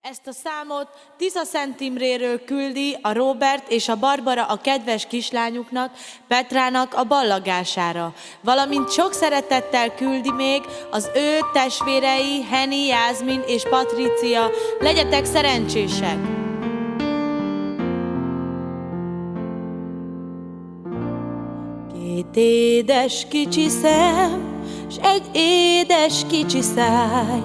Ezt a számot Tiszaszent Imréről küldi a Róbert és a Barbara a kedves kislányuknak, Petrának a ballagására, valamint sok szeretettel küldi még az ő testvérei Henny, Jászmin és Patricia. Legyetek szerencsések! Két édes kicsi szem, s egy édes kicsi száj,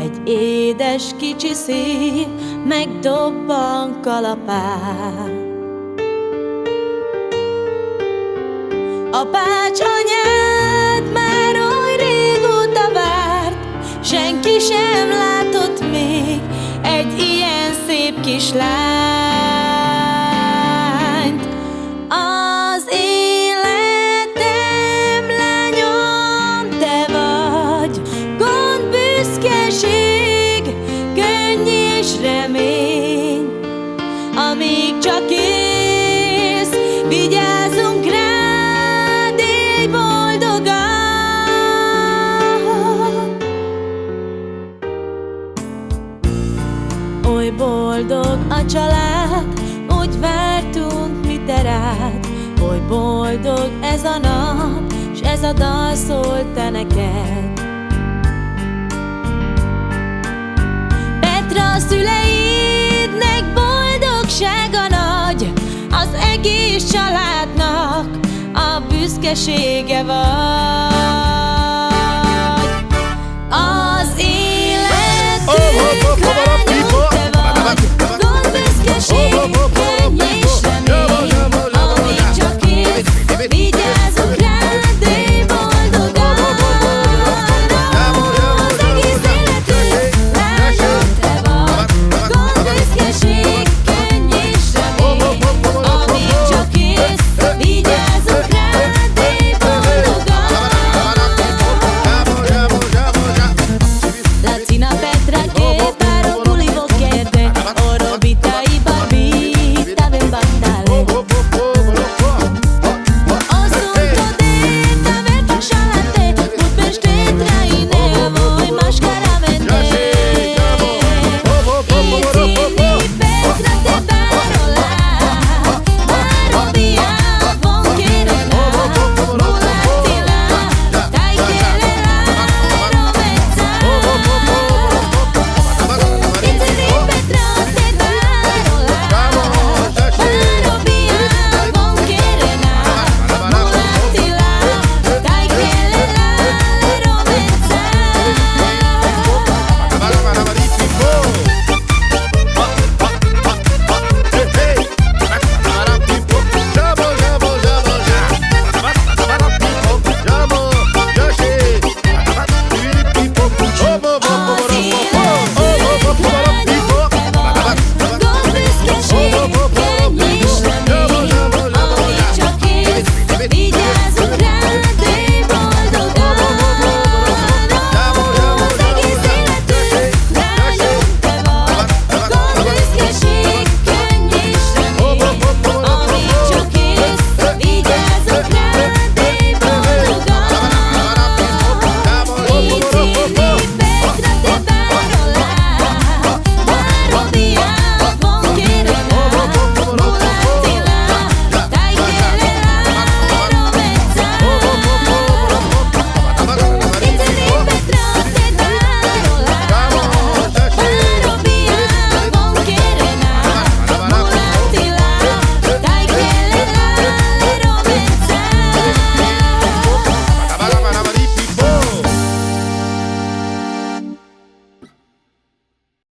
egy édes kicsi szív, megdobban kalapál. Apács, anyád már oly régóta várt, senki sem látott még egy ilyen szép kislányt. Az életem lányom, te vagy, gond, büszkeség, könny és remény. Amíg csak élsz, vigyázzunk rád, élj boldogan. Oly boldog a család, úgy vártunk mi te rád. Oly boldog ez a nap, s ez a dal szól te neked. Petra, a szüleidnek boldogsága nagy, az egész családnak a büszkesége vagy.